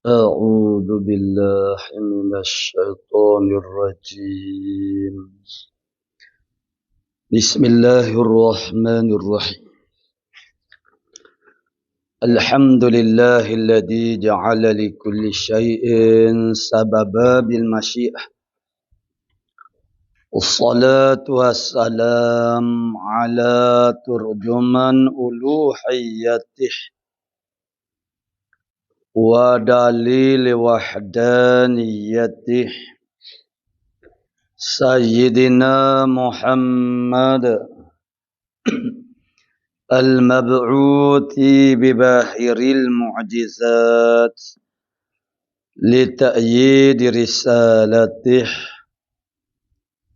أعوذ بالله من الشيطان الرجيم. بسم الله الرحمن الرحيم. الحمد لله الذي جعل لكل شيء سببا بالمشيئة. والصلاة والسلام على ترجمان ألوهيته ودليل وحدانيته سيدنا محمد المبعوث بباهر المعجزات لتأييد رسالته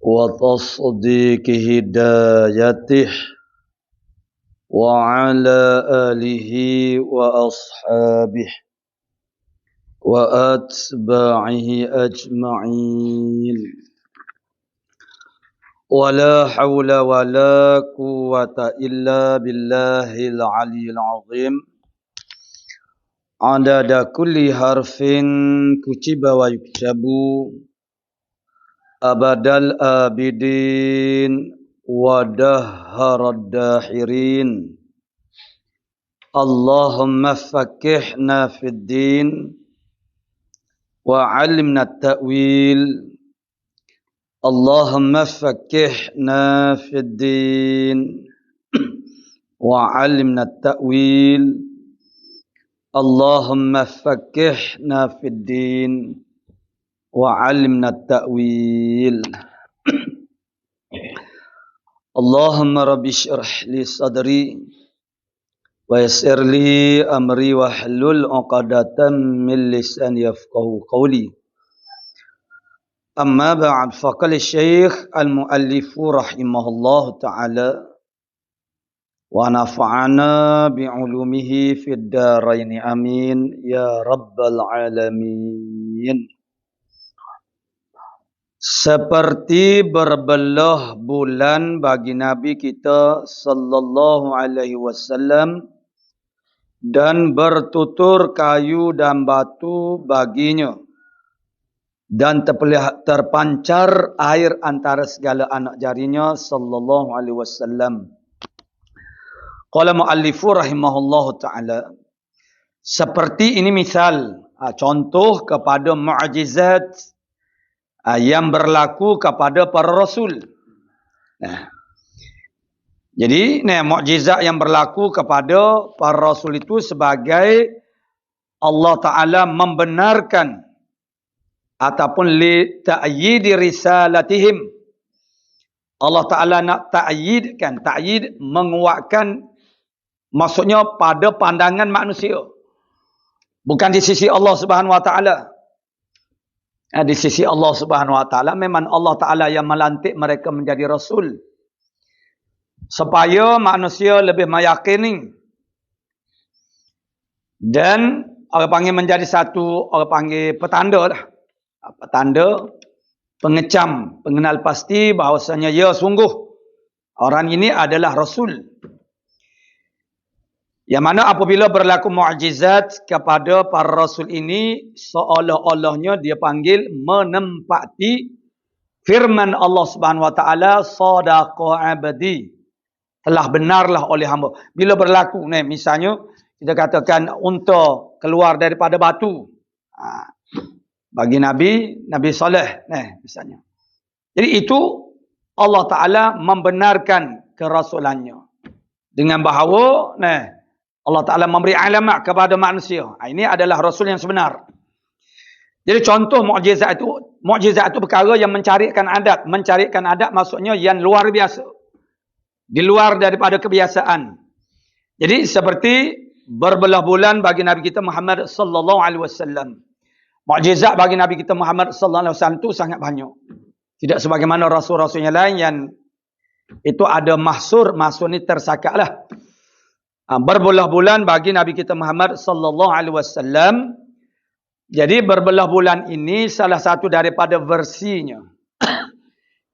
وتصديق هدايته وعلى آله وأصحابه وأتباعه أجمعين ولا حول ولا قوة إلا بالله العلي العظيم عدد كل حرف كتب ويكتب أبد الآبدين ودهر الداحرين. اللهم فقهنا في الدين وعلمنا التأويل. اللهم فقهنا في الدين وعلمنا التأويل. اللهم فقهنا في الدين وعلمنا التأويل. اللهم رب اشرح لي صدري ويسر لي أمري واحلل عقدة من لساني يفقهوا قولي. أما بعد فقال الشيخ المؤلف رحمه الله تعالى ونفعنا بعلومه في الدارين آمين يا رب العالمين. Seperti berbelah bulan bagi Nabi kita sallallahu alaihi wasallam dan bertutur kayu dan batu baginya dan terpancar air antara segala anak jarinya sallallahu alaihi wasallam. Qala muallifu rahimahullahu taala, seperti ini misal contoh kepada mukjizat yang berlaku kepada para rasul. Jadi mukjizat yang berlaku kepada para rasul itu sebagai Allah Taala membenarkan ataupun li ta'yid risalatihim. Allah Taala nak ta'yidkan, ta'yid menguatkan, maksudnya pada pandangan manusia, bukan di sisi Allah Subhanahu Wa Taala. Di sisi Allah Subhanahu Wa Taala memang Allah Taala yang melantik mereka menjadi rasul supaya manusia lebih meyakini dan orang panggil menjadi satu, orang panggil petanda lah. Petanda, pengecam, pengenal pasti bahawasanya ya sungguh orang ini adalah rasul. Yang mana apabila berlaku mukjizat kepada para rasul ini, seolah-olahnya dia panggil menempati firman Allah Subhanahu Wa Taala, sadaqa abdi, telah benarlah oleh hamba. Bila berlaku misalnya kita katakan unta keluar daripada batu, bagi Nabi Saleh misalnya. Jadi itu Allah Taala membenarkan kerasulannya dengan bahawa Allah Taala memberi alamat kepada manusia. Ini adalah rasul yang sebenar. Jadi contoh mukjizat itu perkara yang mencarikan adat. Mencarikan adat maksudnya yang luar biasa, di luar daripada kebiasaan. Jadi seperti berbelah bulan bagi Nabi kita Muhammad sallallahu alaihi wasallam. Mukjizat bagi Nabi kita Muhammad sallallahu alaihi wasallam itu sangat banyak. Tidak sebagaimana rasul-rasul yang lain yang itu ada mahsur ni tersakatlah. Berbelah bulan bagi Nabi kita Muhammad sallallahu alaihi wasallam. Jadi berbelah bulan ini salah satu daripada versinya.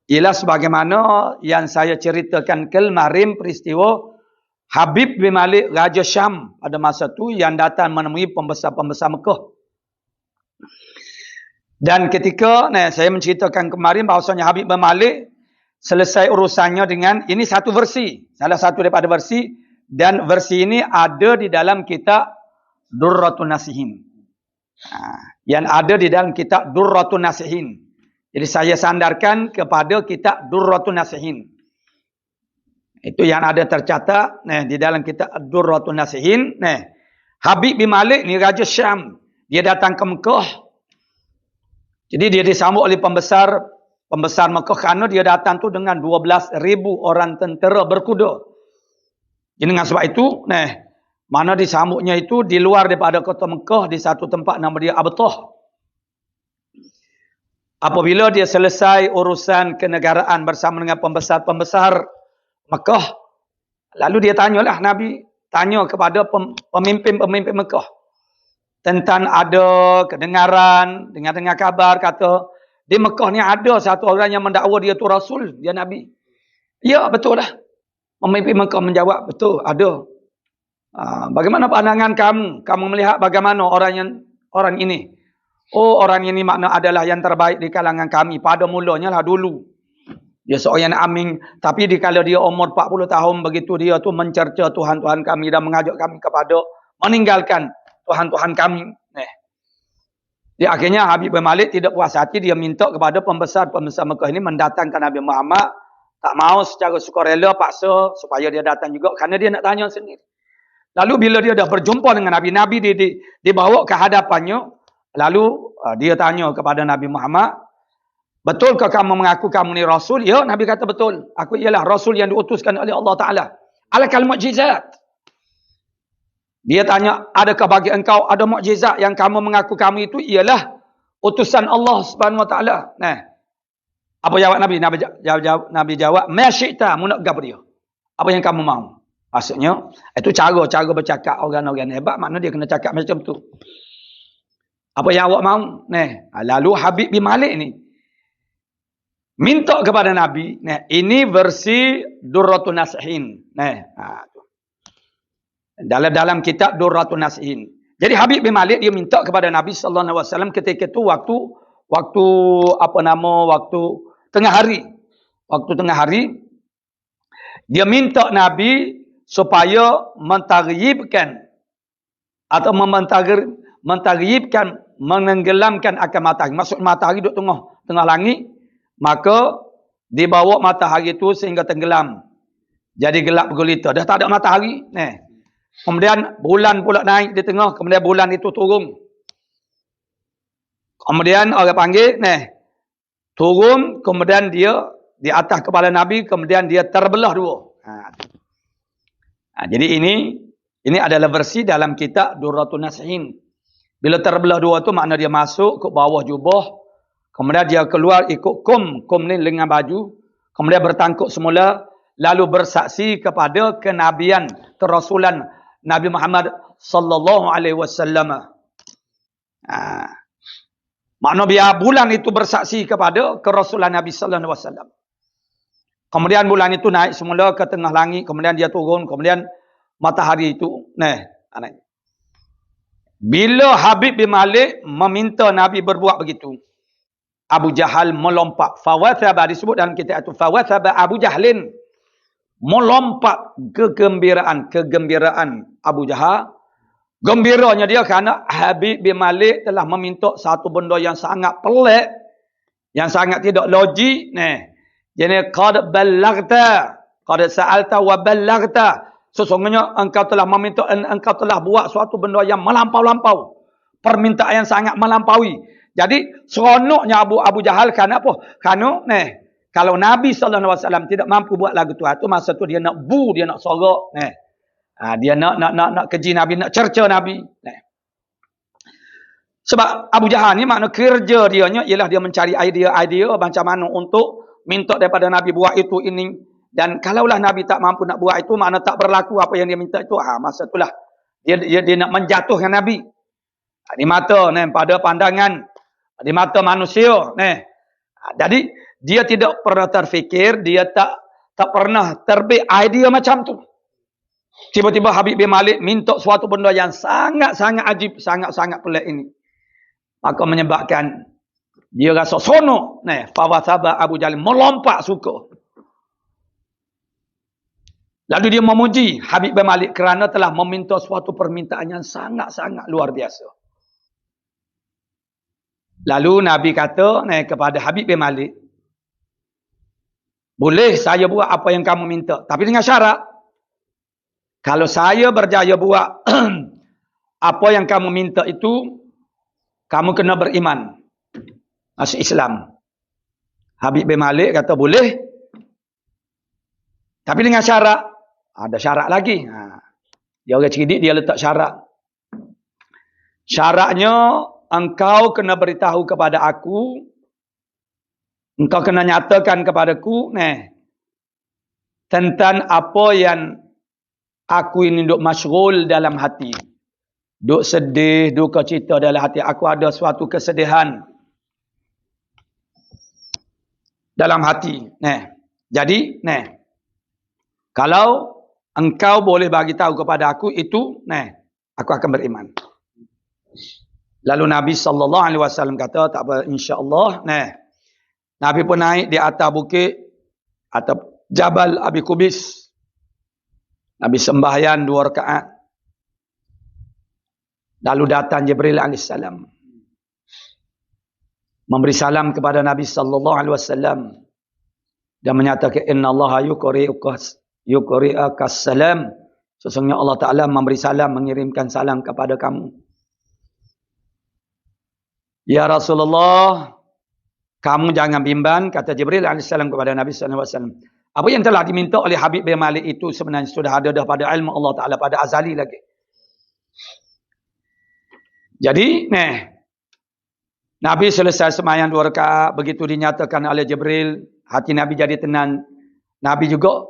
Ialah sebagaimana yang saya ceritakan kemarin peristiwa Habib bin Malik Raja Syam pada masa itu yang datang menemui pembesar-pembesar Mekah. Dan ketika saya menceritakan kemarin bahawasanya Habib bin Malik selesai urusannya dengan ini satu versi, salah satu daripada versi, dan versi ini ada di dalam kitab Durratun Nasihin. Yang ada di dalam kitab Durratun Nasihin. Jadi saya sandarkan kepada kitab Durratun Nasihin. Itu yang ada tercatat di dalam kitab Durratun Nasihin. Habib bin Malik ni Raja Syam. Dia datang ke Mekah. Jadi dia disambut oleh pembesar Mekah kerana dia datang tu dengan 12,000 orang tentera berkuda. Jadi dengan sebab itu, mana disambutnya itu di luar daripada kota Mekah di satu tempat nama dia Abtah. Apabila dia selesai urusan kenegaraan bersama dengan pembesar-pembesar Mekah, lalu dia tanyalah Nabi tanya kepada pemimpin-pemimpin Mekah tentang ada kedengaran, dengar kabar kata di Mekah ni ada satu orang yang mendakwa dia tu Rasul, dia Nabi. Ya, betul lah. Pemimpin Mekah menjawab, betul, ada. Bagaimana pandangan kamu? Kamu melihat bagaimana orang ini? Oh, orang ini makna adalah yang terbaik di kalangan kami. Pada mulanya lah dulu. Dia seorang yang amin. Tapi kalau dia umur 40 tahun begitu, dia tu mencerca Tuhan-Tuhan kami dan mengajak kami kepada meninggalkan Tuhan-Tuhan kami. Dia akhirnya Habib bin Malik tidak puas hati. Dia minta kepada pembesar-pembesar Mekah ini mendatangkan Nabi Muhammad. Tak mau secara sukarela paksa supaya dia datang juga. Kerana dia nak tanya sendiri. Lalu bila dia dah berjumpa dengan Nabi dibawa ke hadapannya. Lalu dia tanya kepada Nabi Muhammad, betulkah kamu mengaku kamu ni Rasul? Ya, Nabi kata betul. Aku ialah Rasul yang diutuskan oleh Allah Ta'ala. Alakal mukjizat. Dia tanya, adakah bagi engkau ada mukjizat yang kamu mengaku kamu itu ialah utusan Allah Subhanahu Wa Ta'ala? Apa jawab Nabi? Nabi jawab, ma syi'ta, mu nak gap dia. Apa yang kamu mahu? Maksudnya, itu cara bercakap orang-orang hebat, makna dia kena cakap macam tu. Apa yang awak mahu? Lalu Habib bin Malik ni minta kepada Nabi. Ini versi Durratun Nasihin. Dalam kitab Durratun Nasihin. Jadi Habib bin Malik dia minta kepada Nabi sallallahu alaihi wasallam ketika itu waktu tengah hari. Waktu tengah hari dia minta Nabi supaya mentaghyibkan atau mentaghyibkan, menenggelamkan akan matahari. Maksud matahari duduk tengah langit, maka dibawa matahari itu sehingga tenggelam. Jadi gelap gulita. Dah tak ada matahari. Kemudian bulan pula naik di tengah, kemudian bulan itu turun. Kemudian orang panggil, turun, kemudian dia di atas kepala Nabi, kemudian dia terbelah dua. Jadi ini adalah versi dalam kitab Durratun Nasihin. Bila terbelah dua tu makna dia masuk ke bawah jubah. Kemudian dia keluar ikut kum ni lengan baju. Kemudian bertangkuk semula. Lalu bersaksi kepada kenabian, kerasulan Nabi Muhammad sallallahu alaihi wasallam. Makna biar bulan itu bersaksi kepada kerasulan Nabi sallallahu alaihi wasallam. Kemudian bulan itu naik semula ke tengah langit. Kemudian dia turun. Kemudian matahari itu. Bila Habib bin Malik meminta Nabi berbuat begitu, Abu Jahal melompat. Fawathaba disebut dalam kitab itu. Fawathaba Abu Jahlin. Melompat kegembiraan Abu Jahal. Gembiranya dia kerana Habib bin Malik telah meminta satu benda yang sangat pelik. Yang sangat tidak logik. Jadi, qad ballaghta. Qad sa'alta wa ballaghta. Sesungguhnya engkau telah meminta, engkau telah buat suatu benda yang melampau-lampau. Permintaan yang sangat melampaui. Jadi seronoknya Abu Jahal kerana apa? Kerana kalau Nabi SAW tidak mampu buat lagu tu, masa tu dia nak dia nak sorak. Dia nak keji Nabi, nak cerca Nabi. Sebab Abu Jahal ni makna kerja dia ialah dia mencari idea macam mana untuk minta daripada Nabi buat itu ini. Dan kalaulah Nabi tak mampu nak buat itu, makna tak berlaku apa yang dia minta itu. Masa itulah dia nak menjatuhkan Nabi. Di mata, pada pandangan, di mata manusia. Jadi, dia tidak pernah terfikir, dia tak pernah terbit idea macam tu. Tiba-tiba Habib bin Malik minta suatu benda yang sangat-sangat ajib, sangat-sangat pelik ini. Maka menyebabkan dia rasa sonok. Fawasaba Abu Jahal melompat suka. Lalu dia memuji Habib bin Malik kerana telah meminta suatu permintaan yang sangat-sangat luar biasa. Lalu Nabi kata kepada Habib bin Malik, boleh saya buat apa yang kamu minta. Tapi dengan syarat, kalau saya berjaya buat apa yang kamu minta itu, kamu kena beriman. Masuk Islam. Habib bin Malik kata boleh. Tapi dengan syarat. Ada syarat lagi. Dia orang cerdik, dia letak syarat. Syaratnya, engkau kena beritahu kepada aku. Engkau kena nyatakan kepadaku. Tentang apa yang aku ini duk masyghul dalam hati. Duk sedih, duka cita dalam hati. Aku ada suatu kesedihan dalam hati. Jadi, kalau engkau boleh bagi tahu kepada aku itu, aku akan beriman. Lalu Nabi SAW kata, tak apa, insya-Allah. Nabi pun naik di atas bukit atau Jabal Abi Kubis. Nabi sembahyang 2 rakaat. Lalu datang Jibril AS. Memberi salam kepada Nabi SAW. Dan menyatakan, Inna Allah yuqri'ukas salam. Sesungguhnya Allah Ta'ala memberi salam, mengirimkan salam kepada kamu. Ya Rasulullah, kamu jangan bimbang, kata Jibril AS kepada Nabi SAW. Apa yang telah diminta oleh Habib bin Malik itu sebenarnya sudah ada pada ilmu Allah Ta'ala, pada azali lagi. Jadi, Nabi selesai sembahyang 2 rakaat, begitu dinyatakan oleh Jibril, hati Nabi jadi tenang. Nabi juga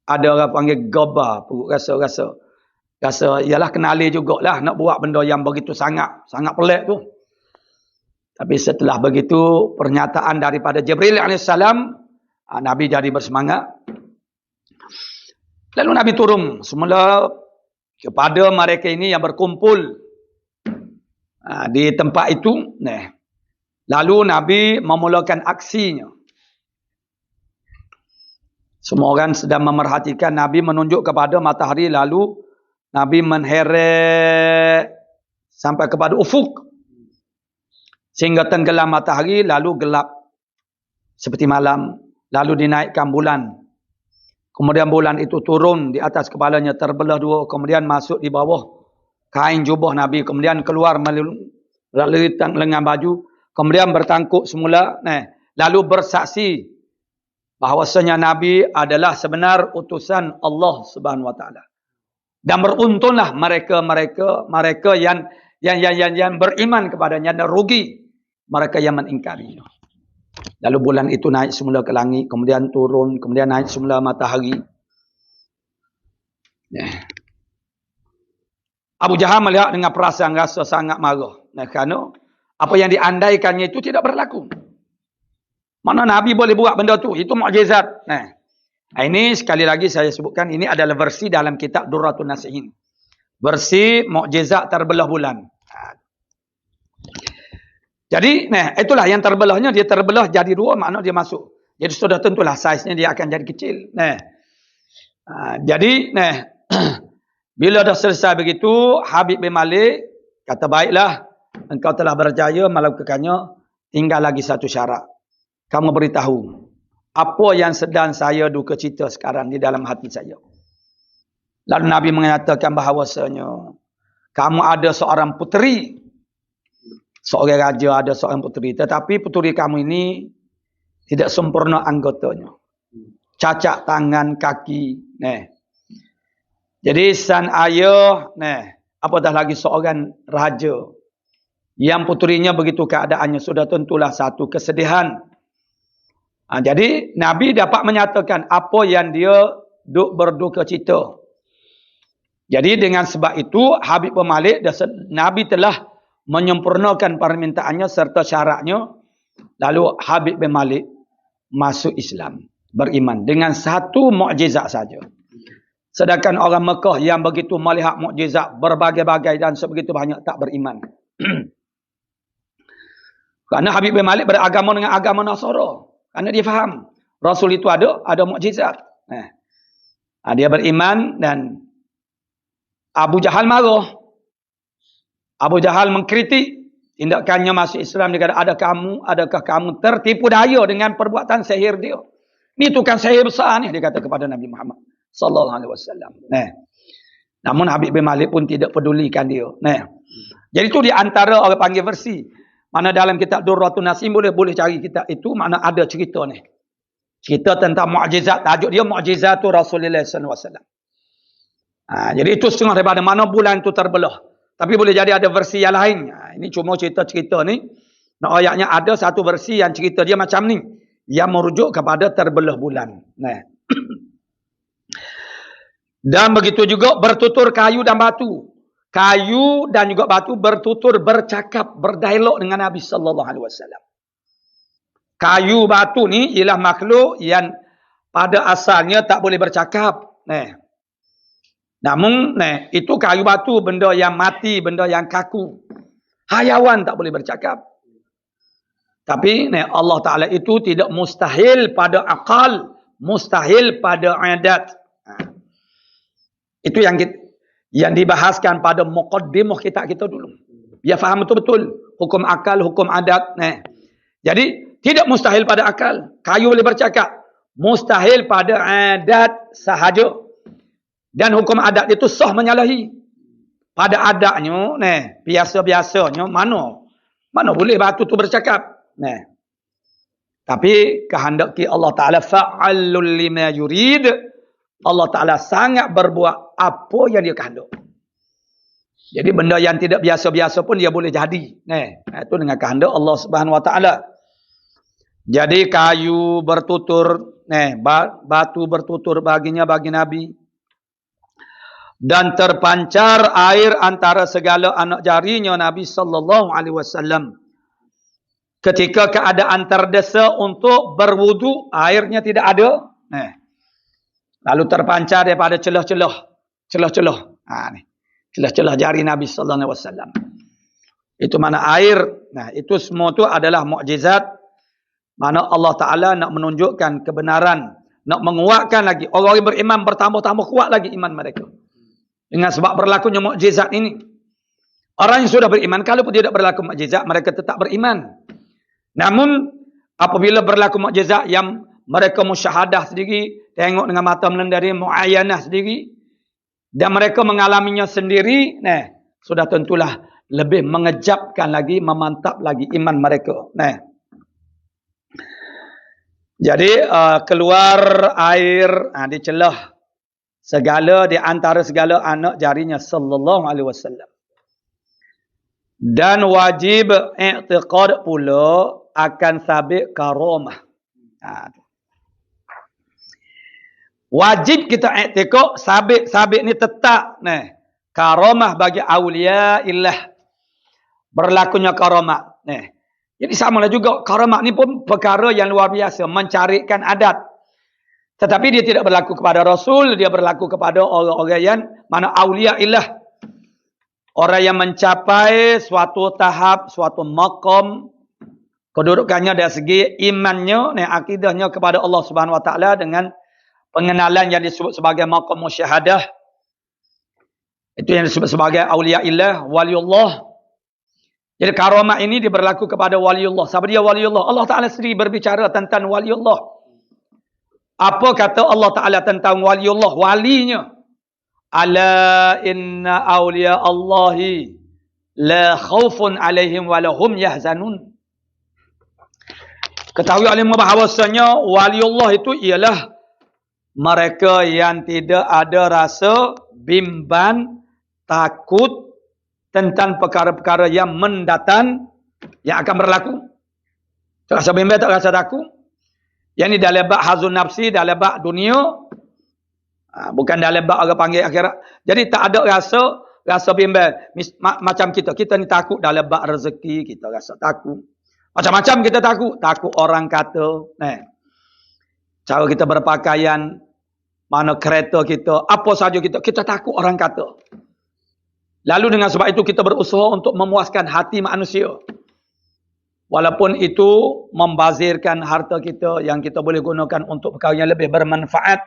ada orang panggil gaba, rasa ialah kenali jugalah nak buat benda yang begitu sangat pelik tu. Tapi setelah begitu pernyataan daripada Jibril AS, Nabi jadi bersemangat. Lalu Nabi turun semula kepada mereka ini yang berkumpul di tempat itu. Lalu Nabi memulakan aksinya. Semua orang sedang memerhatikan. Nabi menunjuk kepada matahari. Lalu Nabi menheret sampai kepada ufuk. Sehingga tenggelam matahari. Lalu gelap seperti malam. Lalu dinaikkan bulan. Kemudian bulan itu turun di atas kepalanya. Terbelah 2. Kemudian masuk di bawah kain jubah Nabi. Kemudian keluar melalui lengan baju. Kemudian bertangkuk semula. Lalu bersaksi bahawasanya Nabi adalah sebenar utusan Allah Subhanahu Wa Taala. Dan beruntunglah mereka yang beriman kepadanya, dan rugi mereka yang mengingkarinya. Lalu bulan itu naik semula ke langit, kemudian turun, kemudian naik semula matahari. Abu Jahal melihat dengan perasaan rasa sangat marah. Kerana apa yang diandaikannya itu tidak berlaku. Mana Nabi boleh buat benda tu? Itu mukjizat. Ini sekali lagi saya sebutkan, ini adalah versi dalam kitab Durratun Nasihin. Versi mukjizat terbelah bulan. Jadi, itulah yang terbelahnya. Dia terbelah jadi 2, makna dia masuk. Jadi sudah tentulah saiznya dia akan jadi kecil. Jadi, bila dah selesai begitu, Habib bin Malik kata, baiklah, engkau telah berjaya melakukannya, tinggal lagi satu syarat. Kamu beritahu apa yang sedang saya duka cita sekarang di dalam hati saya. Lalu Nabi mengatakan bahawasanya kamu ada seorang puteri. Seorang raja ada seorang puteri. Tetapi puteri kamu ini tidak sempurna anggotanya. Cacat tangan, kaki. Jadi sang ayah, apatah lagi seorang raja. Yang puterinya begitu keadaannya, sudah tentulah satu kesedihan. Jadi Nabi dapat menyatakan apa yang dia berduka cita. Jadi dengan sebab itu Habib bin Malik, Nabi telah menyempurnakan permintaannya serta syaratnya. Lalu Habib bin Malik masuk Islam, beriman dengan satu mukjizat saja. Sedangkan orang Mekah yang begitu melihat mukjizat berbagai-bagai dan sebegitu banyak tak beriman. Kerana Habib bin Malik beragama dengan agama Nasara. Kerana dia faham Rasul itu ada mukjizat. Dia beriman dan Abu Jahal marah. Abu Jahal mengkritik tindakannya masuk Islam. Dia kata, adakah kamu tertipu daya dengan perbuatan sihir dia? Ni tukang sihir besar ni, dia kata kepada Nabi Muhammad sallallahu alaihi wasallam. Namun Habib bin Malik pun tidak pedulikan dia. Jadi itu di antara orang panggil versi. Mana dalam kitab Durratun Nasim boleh cari kitab itu, mana ada cerita ni. Cerita tentang mukjizat, tajuk dia Mukjizatul Rasulullah sallallahu alaihi wasallam. Jadi itu setengah daripada mana bulan itu terbelah. Tapi boleh jadi ada versi yang lain. Ini cuma cerita-cerita ni. Nah, ayatnya ada satu versi yang cerita dia macam ni, yang merujuk kepada terbelah bulan. Dan begitu juga bertutur kayu dan batu. Kayu dan juga batu bertutur, bercakap, berdialog dengan Nabi sallallahu alaihi wasallam. Kayu batu ni ialah makhluk yang pada asalnya tak boleh bercakap. Namun itu kayu batu, benda yang mati, benda yang kaku. Hayawan tak boleh bercakap. Tapi Allah Ta'ala itu tidak mustahil pada akal, mustahil pada adat. Itu yang dibahaskan pada muqaddimah kita dulu. Biar faham betul-betul hukum akal, hukum adat. Jadi tidak mustahil pada akal, kayu boleh bercakap. Mustahil pada adat sahaja. Dan hukum adat itu sah menyalahi. Pada adatnya, biasa-biasanya mana boleh batu tu bercakap. Tapi kehendaki Allah Ta'ala fa'alul lima yurid. Allah Ta'ala sangat berbuat apa yang dia kehendak. Jadi benda yang tidak biasa-biasa pun dia boleh jadi. Itu dengan kehendak Allah Subhanahu Wa Ta'ala. Jadi kayu bertutur, batu bertutur baginya, bagi Nabi. Dan terpancar air antara segala anak jarinya Nabi sallallahu alaihi wasallam. Ketika keadaan terdesak untuk berwudu, airnya tidak ada. Lalu terpancar daripada celah-celah jari Nabi sallallahu alaihi wasallam. Itu mana air. Itu semua itu adalah mukjizat. Mana Allah Ta'ala nak menunjukkan kebenaran, nak menguatkan lagi. Orang yang beriman bertambah-tambah kuat lagi iman mereka. Dengan sebab berlakunya mukjizat ini. Orang yang sudah beriman, kalau pun tidak berlaku mukjizat, mereka tetap beriman. Namun, apabila berlaku mukjizat yang mereka musyahadah sendiri, tengok dengan mata melendari, muayyanah sendiri, dan mereka mengalaminya sendiri, sudah tentulah lebih mengejapkan lagi, memantap lagi iman mereka. Jadi, keluar air di celah di antara segala anak jarinya sallallahu alaihi wasallam. Dan wajib i'tiqad pula akan sabit karamah. Wajib kita i'tiqad sabit ni tetap karamah bagi aulia illah. Berlakunya karamah. Jadi samalah juga karamah ni pun perkara yang luar biasa, mencarikan adat. Tetapi dia tidak berlaku kepada Rasul, dia berlaku kepada orang-orang yang mana aulia ilah. Orang yang mencapai suatu tahap, suatu maqam, kedudukannya dari segi imannya, akidahnya kepada Allah Subhanahu Wa Taala dengan pengenalan yang disebut sebagai maqam musyahadah. Itu yang disebut sebagai aulia ilah, waliullah. Jadi karamah ini dia berlaku kepada waliullah. Siapa dia waliullah? Allah Ta'ala sendiri berbicara tentang waliullah. Apa kata Allah Ta'ala tentang waliullah, walinya? Ala inna awliya Allahi la khawfun alaihim walahum yahzanun. Ketahui alimah bahawasanya waliullah itu ialah mereka yang tidak ada rasa bimbang, takut tentang perkara-perkara yang mendatang, yang akan berlaku. Tak rasa bimbang, tak rasa takut. Yang ini dalam bab hazun nafsi, dalam bab dunia. Bukan dalam bab orang panggil akhirat. Jadi tak ada rasa bimbang. Macam kita ni takut dalam bab rezeki, kita rasa takut. Macam-macam kita takut. Takut orang kata. Cara kita berpakaian, mana kereta kita, apa saja kita takut orang kata. Lalu dengan sebab itu kita berusaha untuk memuaskan hati manusia. Walaupun itu membazirkan harta kita yang kita boleh gunakan untuk perkara yang lebih bermanfaat.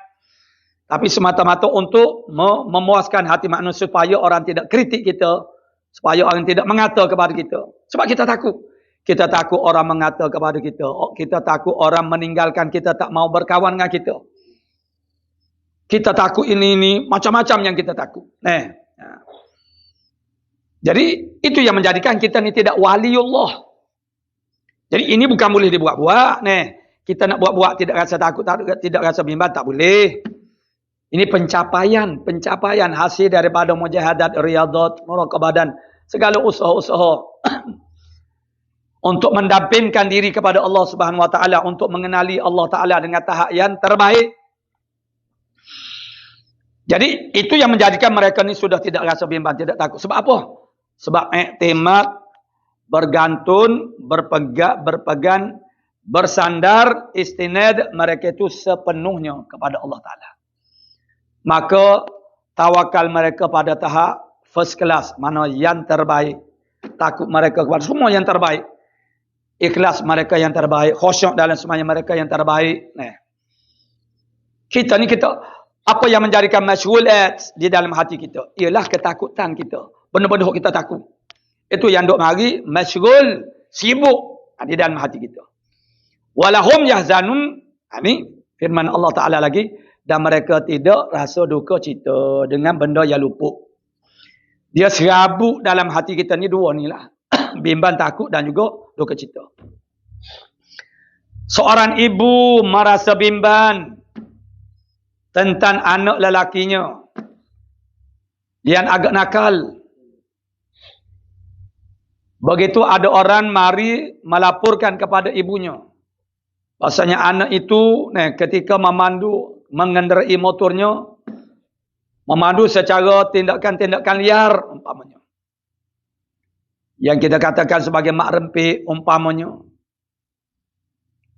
Tapi semata-mata untuk memuaskan hati manusia supaya orang tidak kritik kita. Supaya orang tidak mengata kepada kita. Sebab kita takut. Kita takut orang mengata kepada kita. Kita takut orang meninggalkan kita, tak mau berkawan dengan kita. Kita takut ini macam-macam yang kita takut. Jadi itu yang menjadikan kita ni tidak waliullah. Jadi ini bukan boleh dibuat-buat. Kita nak buat-buat tidak rasa takut, tidak rasa bimbang, tak boleh. Ini pencapaian hasil daripada mujahadat, riyadat, muraqabah dan segala usaha-usaha untuk mendampingkan diri kepada Allah Subhanahu Wa Taala, untuk mengenali Allah Taala dengan tahap yang terbaik. Jadi itu yang menjadikan mereka ni sudah tidak rasa bimbang, tidak takut. Sebab apa? Sebab iktimad, bergantung, berpegang, bersandar, istinad mereka itu sepenuhnya kepada Allah Taala. Maka tawakal mereka pada tahap first class, mana yang terbaik. Takut mereka kepada semua yang terbaik. Ikhlas mereka yang terbaik, khusyuk dalam semuanya mereka yang terbaik. Kita apa yang menjadikan masyghul di dalam hati kita ialah ketakutan kita. Benda-benda kita takut. Itu yang duk mari masyghul, sibuk di dalam hati kita. Walahum yahzanun, ini firman Allah Taala lagi, dan mereka tidak rasa duka cita dengan benda yang luput. Dia serabut dalam hati kita ni dua ni lah. Bimbang takut dan juga duka cita. Seorang ibu merasa bimbang tentang anak lelakinya yang agak nakal. Begitu ada orang mari melaporkan kepada ibunya. Bahasanya anak itu ketika mengendarai motornya, memandu secara tindakan-tindakan liar umpamanya. Yang kita katakan sebagai mak rempik umpamanya.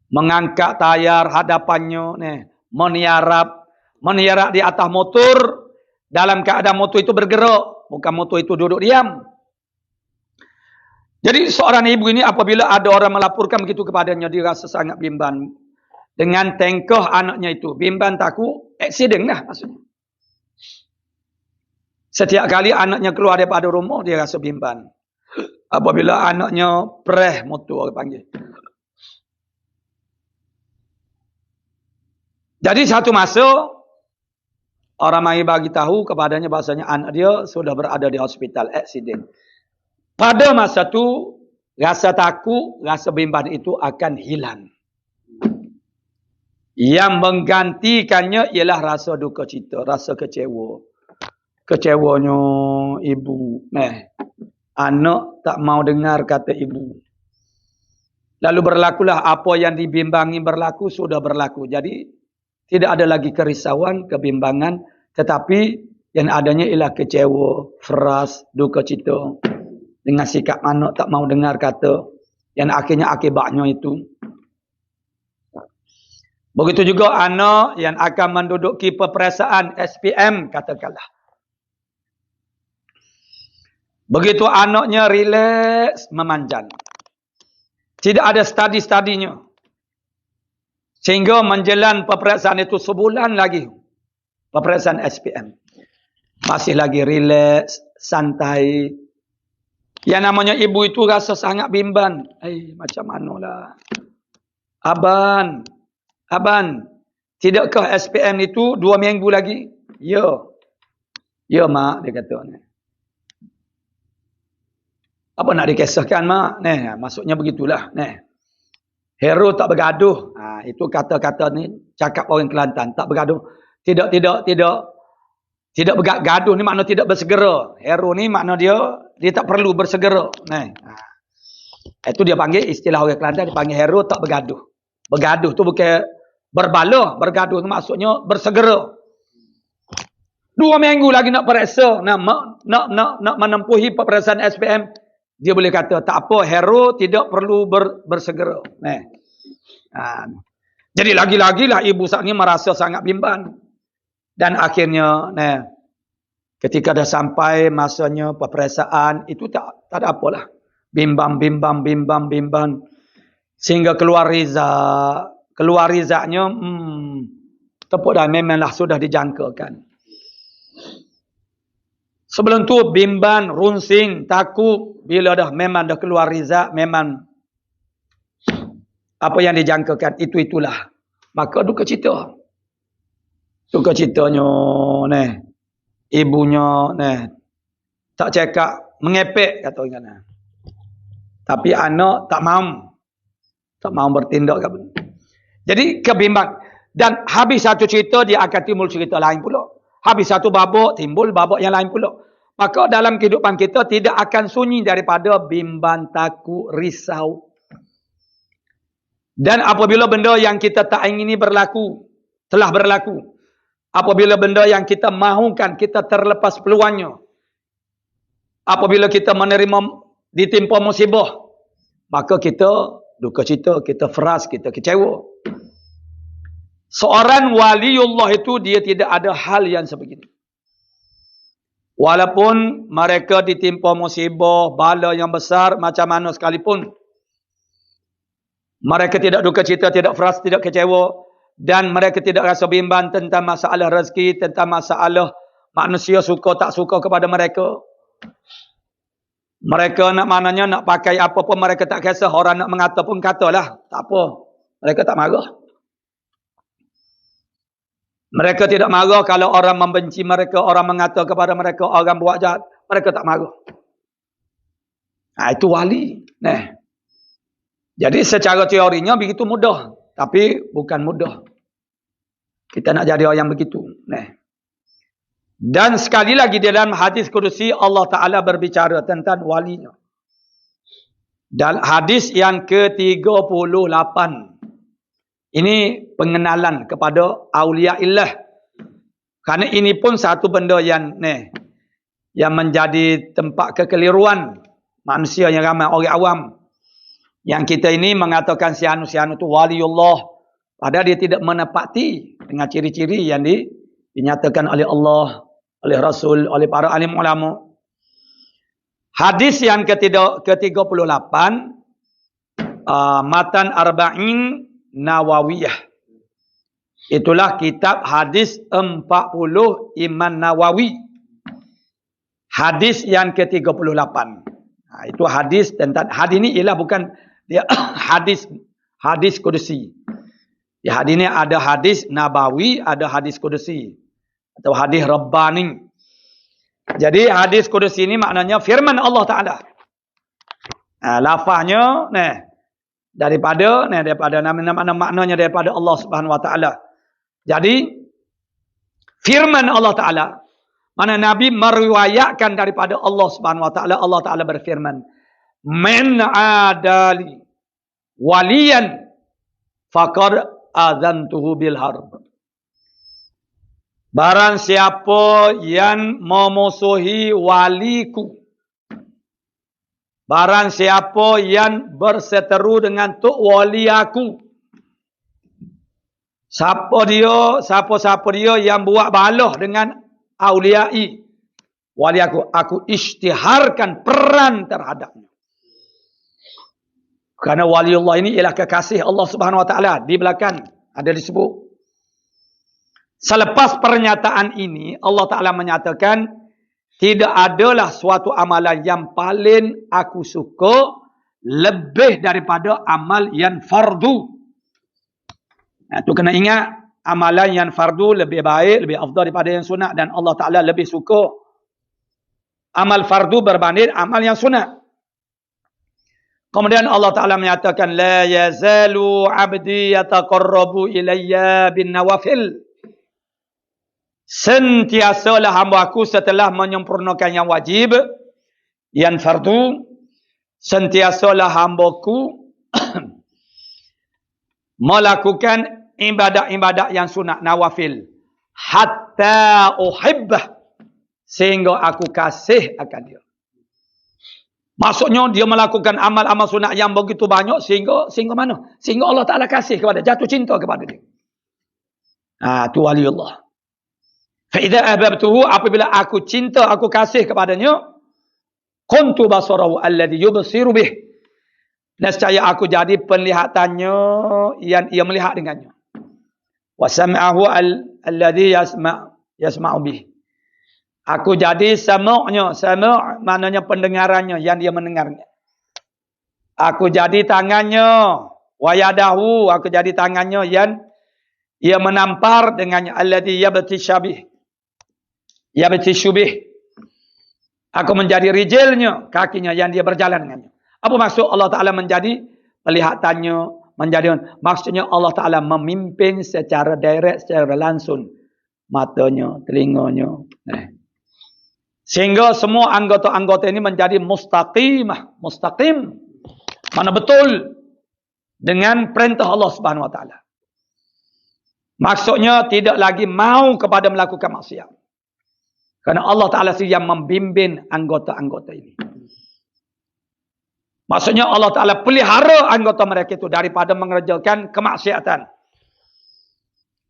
Mengangkat tayar hadapannya, meniarap di atas motor dalam keadaan motor itu bergerak, bukan motor itu duduk diam. Jadi seorang ibu ini apabila ada orang melaporkan begitu kepadanya, dia rasa sangat bimbang dengan tingkah anaknya itu. Bimbang takut aksiden lah maksudnya. Setiap kali anaknya keluar daripada rumah, dia rasa bimbang. Apabila anaknya preh motor, orang panggil. Jadi satu masa, orang mari bagi tahu kepadanya bahasanya anak dia sudah berada di hospital, aksiden. Pada masa itu, rasa takut, rasa bimbang itu akan hilang. Yang menggantikannya ialah rasa duka cita, rasa kecewa. Kecewanya ibu. Anak tak mau dengar kata ibu. Lalu berlakulah apa yang dibimbangi berlaku, sudah berlaku. Jadi, tidak ada lagi kerisauan, kebimbangan. Tetapi, yang adanya ialah kecewa, fras, duka cita. Dengan sikap anak tak mau dengar kata. Yang akhirnya akibatnya itu. Begitu juga anak yang akan menduduki peperiksaan SPM katakanlah. Begitu anaknya rileks memanjang. Tidak ada study-studinya. Sehingga menjelang peperiksaan itu sebulan lagi. Peperiksaan SPM. Masih lagi rileks, santai. Yang namanya ibu itu rasa sangat bimbang. Macam manalah. Aban, tidakkah SPM itu 2 minggu lagi? Ya. Ya mak, dia kata. Apa nak dikisahkan mak? Maksudnya begitulah. Hero tak bergaduh. Itu kata-kata ni cakap orang Kelantan. Tak bergaduh. Tidak bergaduh ni makna tidak bersegera. Hero ni makna dia tak perlu bersegera. Itu dia panggil istilah orang Kelantan, dia panggil hero tak bergaduh. Bergaduh tu bukan berbala, bergaduh tu maksudnya bersegera. 2 minggu lagi nak periksa, nak menempuhi peperiksaan SPM, dia boleh kata tak apa, hero tidak perlu bersegera. Jadi lagi-lagilah ibu saat ini merasa sangat bimbang. Dan akhirnya ketika dah sampai masanya peperiksaan itu tak ada apalah. Bimbang. Sehingga keluar riza. Keluar rizaknya, tepuk dah memanglah sudah dijangkakan. Sebelum tu bimbang, runsing, takut. Bila dah memang dah keluar rizak, memang apa yang dijangkakan, itulah. Maka duka cita. Duka citanya, ibunya, tak cakap, mengepek, kata orang. Tapi anak tak mau bertindak. Jadi kebimbang. Dan habis satu cerita, dia akan timbul cerita lain pula. Habis satu babak, timbul babak yang lain pula. Maka dalam kehidupan kita tidak akan sunyi daripada bimbang, takut, risau. Dan apabila benda yang kita tak ingini berlaku, telah berlaku. Apabila benda yang kita mahukan, kita terlepas peluangnya. Apabila kita menerima, ditimpa musibah, maka kita duka cita, kita feras, kita kecewa. Seorang waliullah itu dia tidak ada hal yang sebegini. Walaupun mereka ditimpa musibah, bala yang besar macam mana sekalipun, mereka tidak duka cita, tidak feras, tidak kecewa, dan mereka tidak rasa bimbang tentang masalah rezeki, tentang masalah manusia suka tak suka kepada mereka. Mereka nak pakai apa pun mereka tak kisah, orang nak mengata pun katalah, tak apa. Mereka tak marah. Mereka tidak marah kalau orang membenci mereka, orang mengata kepada mereka, orang buat jahat. Mereka tak marah. Itu wali. Jadi secara teorinya begitu mudah. Tapi bukan mudah. Kita nak jadi orang yang begitu. Dan sekali lagi dalam hadis kudusi, Allah Ta'ala berbicara tentang walinya. Dan hadis yang ke-38. Ini pengenalan kepada awliya illah. Kerana ini pun satu benda yang menjadi tempat kekeliruan manusia yang ramai, orang awam. Yang kita ini mengatakan si anu tu waliullah. Padahal dia tidak menepati dengan ciri-ciri yang dinyatakan oleh Allah, oleh Rasul, oleh para alim ulama. Hadis yang ke-38, Matan Arba'in Nawawiyah. Itulah kitab hadis 40 Imam Nawawi. Hadis yang ke-38. Itu hadis tentang, hadis ini ialah bukan dia hadis kudusi. Di hadis ini ada hadis Nabawi, ada hadis kudusi atau hadis Rabbani. Jadi hadis kudusi ini maknanya firman Allah Ta'ala. Lafaznya daripada maknanya daripada Allah Subhanahu Wa Ta'ala. Jadi firman Allah Ta'ala, mana Nabi meriwayatkan daripada Allah Subhanahu Wa Ta'ala. Allah Ta'ala berfirman, "Man adali waliyan faqad adzantuhu bil harb." Barang siapa yang memusuhi waliku, barang siapa yang berseteru dengan tok wali aku, siapa dia yang buat balah dengan auliai wali aku isytiharkan perang terhadapnya. Kerana waliullah ini ialah kekasih Allah Subhanahu Wa Ta'ala. Di belakang ada disebut. Selepas pernyataan ini, Allah Ta'ala menyatakan, tidak adalah suatu amalan yang paling aku suka lebih daripada amal yang fardu. Itu kena ingat, amalan yang fardu lebih baik, lebih afdal daripada yang sunat, dan Allah Ta'ala lebih suka amal fardu berbanding amal yang sunat. Kemudian Allah Ta'ala menyatakan, la yazalu abdi yataqarrabu ilayya bin nawafil. Sentiasalah hamba aku setelah menyempurnakan yang wajib, yang fardu, sentiasalah hambaku melakukan ibadat-ibadat yang sunat, nawafil, hatta uhibbah, sehingga aku kasih akan dia. Maksudnya dia melakukan amal-amal sunat yang begitu banyak sehingga mana? Sehingga Allah Ta'ala kasih kepada, jatuh cinta kepada dia. Itu waliullah. Fa'idha ahbabtuhu, apabila aku cinta, aku kasih kepadanya, kuntu basarahu alladhi yubsiru bih. Nescaya aku jadi penglihatannya yang ia melihat dengannya. Wa sam'ahu alladhi yasma'u bih. Aku jadi sama'nya, sama' maknanya pendengarannya yang dia mendengarnya. Aku jadi tangannya, wa yadahu, aku jadi tangannya yang ia menampar dengannya, alladhi yabtishu bih. Aku menjadi rijilnya, kakinya yang dia berjalan dengannya. Apa maksud Allah Ta'ala menjadi pelihatannya, maksudnya Allah Ta'ala memimpin secara direct, secara langsung. Matanya, telinganya. Sehingga semua anggota-anggota ini menjadi mustaqim. Mana betul dengan perintah Allah Subhanahu Wa Ta'ala. Maksudnya tidak lagi mau kepada melakukan maksiat. Karena Allah Ta'ala sendiri yang membimbing anggota-anggota ini. Maksudnya Allah Ta'ala pelihara anggota mereka itu daripada mengerjakan kemaksiatan.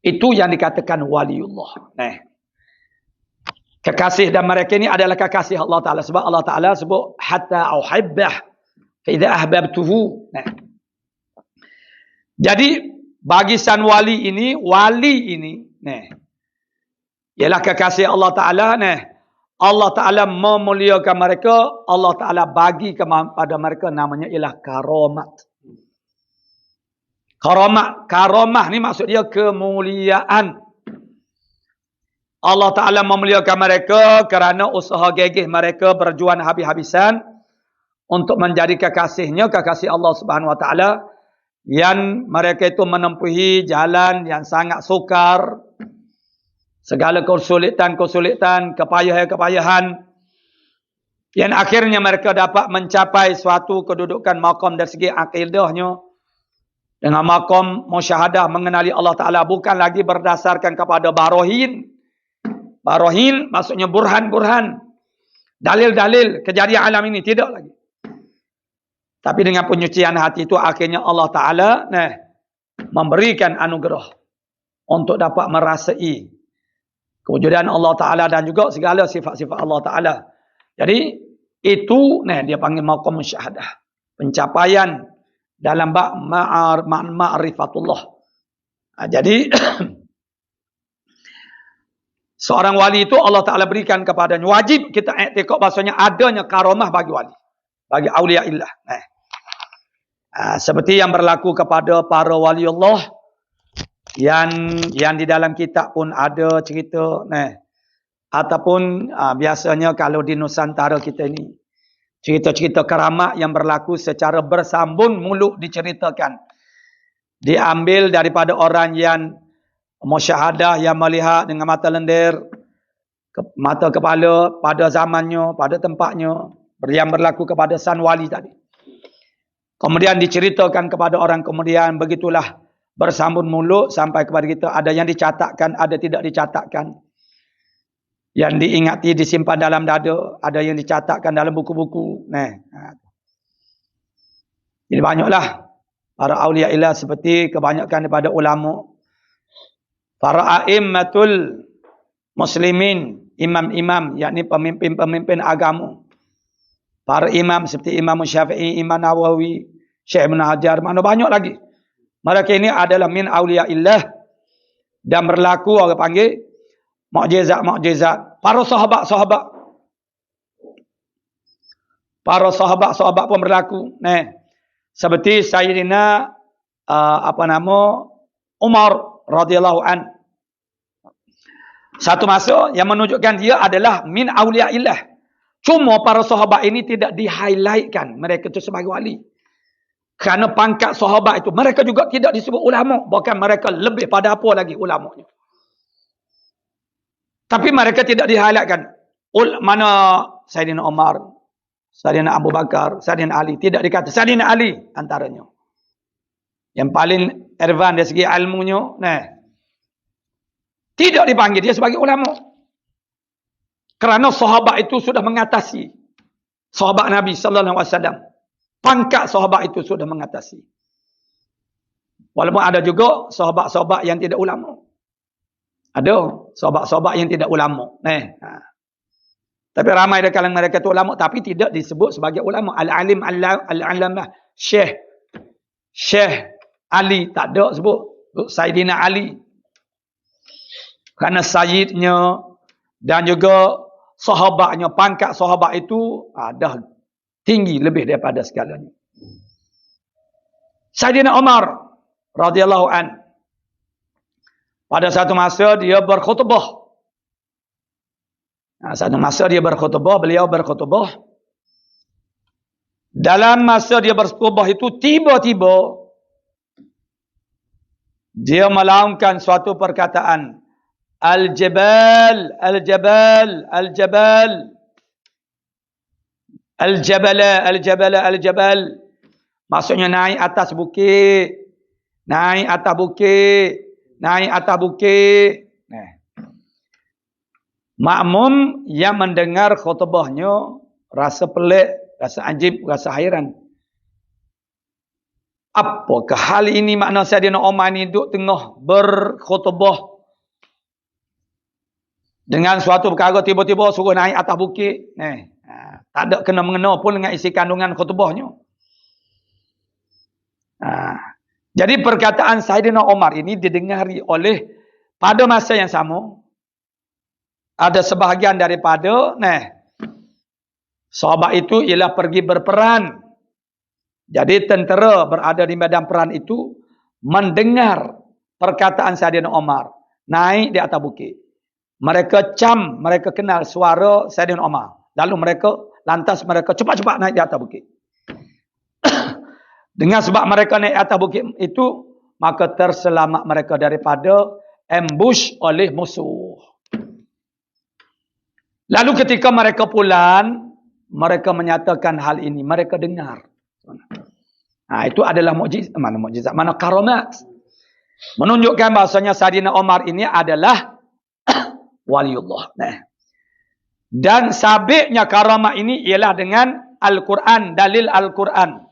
Itu yang dikatakan waliullah. Kekasih dan mereka ini adalah kekasih Allah Ta'ala. Sebab Allah Ta'ala sebut hatta uhibbah fa'idha ahbabtuhu. Jadi bagi san wali ini ialah kekasih Allah Ta'ala. Allah Ta'ala memuliakan mereka. Allah Ta'ala bagi kepada mereka namanya ialah karamat. Karamah ni maksud dia kemuliaan. Allah Ta'ala memuliakan mereka kerana usaha gigih mereka berjuang habis-habisan untuk menjadi kekasihnya, kekasih Allah Subhanahu Wa Ta'ala, yang mereka itu menempuhi jalan yang sangat sukar, segala kesulitan, kepayahan, yang akhirnya mereka dapat mencapai suatu kedudukan maqam dari segi akidahnya, dengan maqam musyahadah mengenali Allah Ta'ala bukan lagi berdasarkan kepada barohin. Barohin maksudnya burhan-burhan, dalil-dalil kejadian alam ini, tidak lagi. Tapi dengan penyucian hati itu akhirnya Allah Ta'ala memberikan anugerah untuk dapat merasai kewujudan Allah Ta'ala dan juga segala sifat-sifat Allah Ta'ala. Jadi itu dia panggil maqam musyahadah, pencapaian dalam bab ma'rifatullah. Jadi seorang wali itu Allah Ta'ala berikan kepadanya. Wajib kita iktikad bahasanya adanya karamah bagi wali, bagi awliya illah. Seperti yang berlaku kepada para wali Allah yang di dalam kitab pun ada cerita. Ataupun biasanya kalau di Nusantara kita ini, cerita-cerita keramat yang berlaku secara bersambung mulut diceritakan. Diambil daripada orang yang musyahadah, yang melihat dengan mata lendir, mata kepala pada zamannya, pada tempatnya, yang berlaku kepada san wali tadi. Kemudian diceritakan kepada orang, kemudian begitulah bersambung mulut sampai kepada kita. Ada yang dicatatkan, ada tidak dicatatkan. Yang diingati disimpan dalam dada, ada yang dicatatkan dalam buku-buku. Jadi banyaklah para awliya ilah seperti kebanyakan daripada ulama, para a'immatul muslimin, imam-imam, yakni pemimpin-pemimpin agama. Para imam seperti Imam Syafi'i, Imam Nawawi, Syekh Ibn Hajar, mana banyak lagi. Mereka ini adalah min awliya illah dan berlaku orang panggil mukjizat. Para sahabat pun berlaku. Seperti Sayyidina Umar radhiyallahu an. Satu masa yang menunjukkan dia adalah min awliya illah. Cuma para sahabat ini tidak di-highlightkan mereka itu sebagai wali. Kerana pangkat sahabat itu, mereka juga tidak disebut ulama. Bahkan mereka lebih pada apa lagi ulamanya. Tapi mereka tidak di-highlightkan. Mana Sayyidina Umar, Sayyidina Abu Bakar, Sayyidina Ali. Tidak dikata Sayyidina Ali antaranya. Yang paling advance dari segi ilmunya. Tidak dipanggil dia sebagai ulama. Kerana sahabat itu sudah mengatasi. Sahabat Nabi sallallahu alaihi wasallam. Pangkat sahabat itu sudah mengatasi. Walaupun ada juga sahabat-sahabat yang tidak ulama. Ada sahabat-sahabat yang tidak ulama. Tapi ramai dari kalangan mereka itu ulama tapi tidak disebut sebagai ulama. Al-alim al-alamah Syekh Ali, tak ada sebut Sayyidina Ali. Kerana sayyidnya dan juga sahabatnya, pangkat sahabat itu dah tinggi lebih daripada segalanya. Sayyidina Umar radhiyallahu an, pada satu masa dia berkhutbah. Satu masa dia berkhutbah, beliau berkhutbah. Dalam masa dia berkhutbah itu tiba-tiba dia melaungkan suatu perkataan, Al-jabal, al-jabal, al-jabal, al-jabala, al-jabala, al-jabal. Maksudnya naik atas bukit, naik atas bukit, naik atas bukit. Makmum yang mendengar khutbahnya rasa pelik, rasa ajib, rasa hairan. Apakah hal ini? Makna Sayyidina Umar ni duduk tengah berkhutbah dengan suatu perkara, tiba-tiba suruh naik atas bukit. Tak ada kena-mengena pun dengan isi kandungan khutbahnya. Jadi perkataan Sayyidina Umar ini didengari oleh, pada masa yang sama, ada sebahagian daripada sahabat itu ialah pergi berperan. Jadi tentera berada di medan peran itu mendengar perkataan Sayyidina Umar naik di atas bukit. Mereka mereka kenal suara Sayyidina Umar. Lalu lantas mereka cepat-cepat naik di atas bukit. Dengan sebab mereka naik atas bukit itu, maka terselamat mereka daripada ambush oleh musuh. Lalu ketika mereka pulang, mereka menyatakan hal ini, mereka dengar. Itu adalah mukjizat, mana karamat. Menunjukkan bahasanya Sayyidina Umar ini adalah waliullah. Dan sabitnya karamat ini ialah dengan Al-Quran, dalil Al-Quran.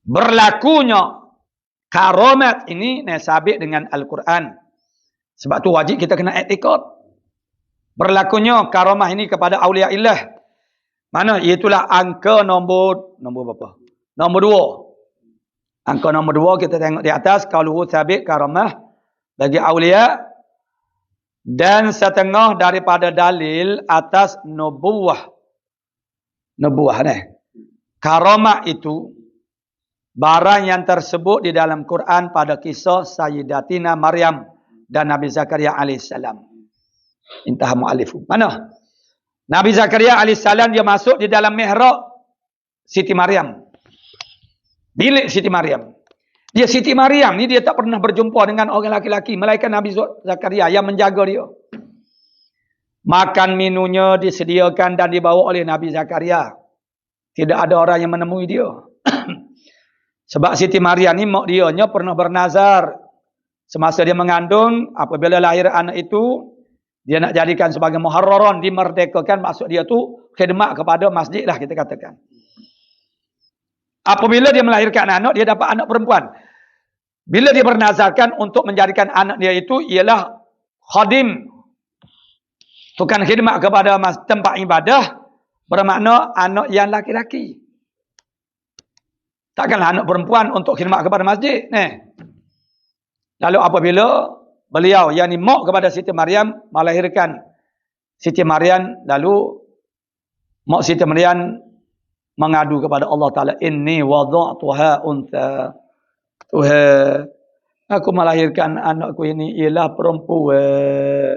Berlakunya karamat ini sabit dengan Al-Quran. Sebab tu wajib kita kena i'tikad. Berlakunya karamah ini kepada awliya illah. Mana? Iaitulah angka nombor berapa? Nombor 2. Angka nombor 2 kita tengok di atas. Qauluhu sabit karamah bagi awliya. Dan setengah daripada dalil atas nubuwah. Nubuwah karamah itu barang yang tersebut di dalam Quran pada kisah Sayyidatina Maryam dan Nabi Zakaria alaihissalam. Intah mu'alifu. Mana? Nabi Zakaria alaihissalam dia masuk di dalam mihrab Siti Maryam. Bilik Siti Maryam. Siti Maryam ni dia tak pernah berjumpa dengan orang laki-laki, melainkan Nabi Zakaria yang menjaga dia. Makan minumnya disediakan dan dibawa oleh Nabi Zakaria. Tidak ada orang yang menemui dia. Sebab Siti Maryam ni mak dianya pernah bernazar semasa dia mengandung, apabila lahir anak itu dia nak jadikan sebagai muharraran, dimerdekakan, maksud dia tu khidmat kepada masjid lah kita katakan. Apabila dia melahirkan anak, dia dapat anak perempuan. Bila dia bernazarkan untuk menjadikan anak dia itu ialah khadim, tukang khidmat kepada tempat ibadah, bermakna anak yang laki-laki. Takkanlah anak perempuan untuk khidmat kepada masjid. Lalu apabila beliau yang mak kepada Siti Maryam melahirkan Siti Maryam, lalu mak Siti Maryam mengadu kepada Allah Ta'ala, inni wada'tuha untha. Tuhan, aku melahirkan anakku ini ialah perempuan.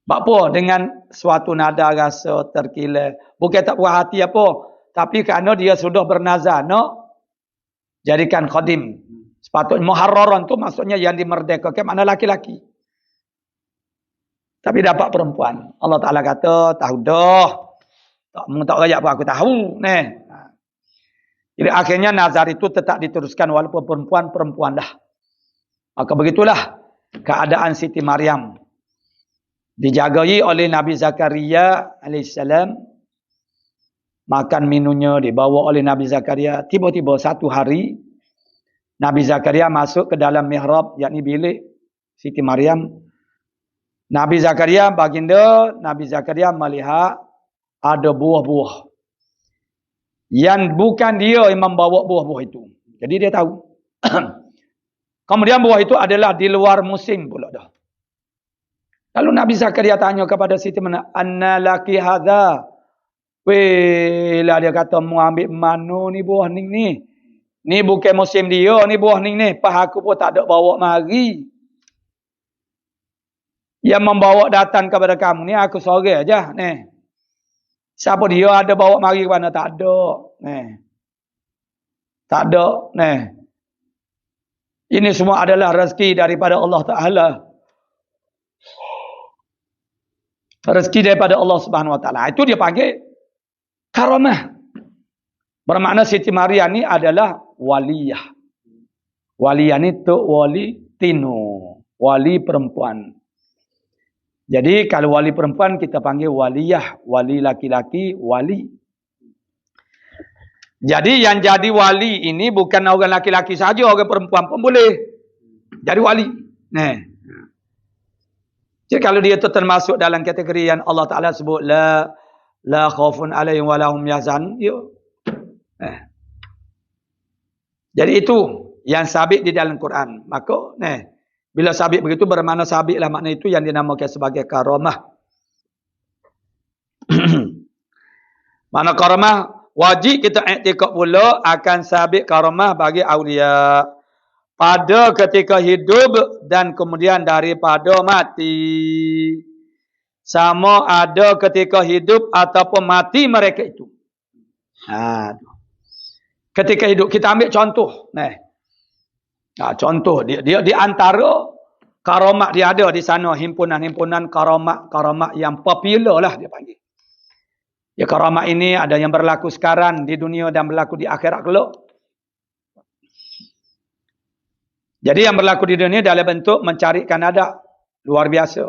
Sebab apa? Dengan suatu nada rasa terkilat. Bukan tak puas hati apa, tapi kerana dia sudah bernazar nak jadikan khadim. Sepatutnya muharraran tu maksudnya yang dimerdekakan, mana laki-laki. Tapi dapat perempuan. Allah Ta'ala kata, tahu dah. Tak rayak pun aku tahu. Jadi akhirnya nazar itu tetap diteruskan walaupun perempuan dah. Maka begitulah keadaan Siti Maryam. Dijagai oleh Nabi Zakaria alaihissalam. Makan minumnya dibawa oleh Nabi Zakaria. Tiba-tiba satu hari, Nabi Zakaria masuk ke dalam mihrab, yakni bilik Siti Maryam. Nabi Zakaria, baginda Nabi Zakaria melihat ada buah-buah Yang bukan dia yang membawa buah-buah itu. Jadi dia tahu. Kemudian buah itu adalah di luar musim pula dah. Lalu Nabi Zakaria tanya kepada Siti Mana, "Anna laki hadza?" Weh, dia kata, "Mu ambil mana ni buah ni? Ni bukan musim dia ni buah ni. Pah aku pun tak ada bawa mari. Yang membawa datang kepada kamu ni aku sorang aja, ni. Siapa dia ada bawa mari ke mana? Tak ada. Ni. Tak ada, ni. Ini semua adalah rezeki daripada Allah Taala. Rezeki daripada Allah Subhanahu Wa Taala. Itu dia panggil karamah. Bermakna Siti Maria ni adalah waliyah. Waliyah ni Tok Wali Tino. Wali perempuan. Jadi kalau wali perempuan kita panggil waliyah. Wali laki-laki, wali. Jadi yang jadi wali ini bukan orang laki-laki saja, orang perempuan pun boleh jadi wali. Nah. Jadi kalau dia itu termasuk dalam kategori yang Allah Taala sebut la khaufun alaihim wa lahum yahzanun. Jadi itu yang sabit di dalam Quran. Maka bila sabit begitu bermakna sabit lah, makna itu yang dinamakan sebagai karamah. Mana karamah wajib kita iktikad pula akan sabit karamah bagi aulia pada ketika hidup dan kemudian daripada mati. Sama ada ketika hidup ataupun mati mereka itu. Ketika hidup kita ambil contoh. Contoh dia di antara karamah dia ada di sana, himpunan-himpunan karamah yang popular lah dia panggil. Ya, karamah ini ada yang berlaku sekarang di dunia dan berlaku di akhirat kelak. Jadi yang berlaku di dunia dalam bentuk mencarikan adat luar biasa.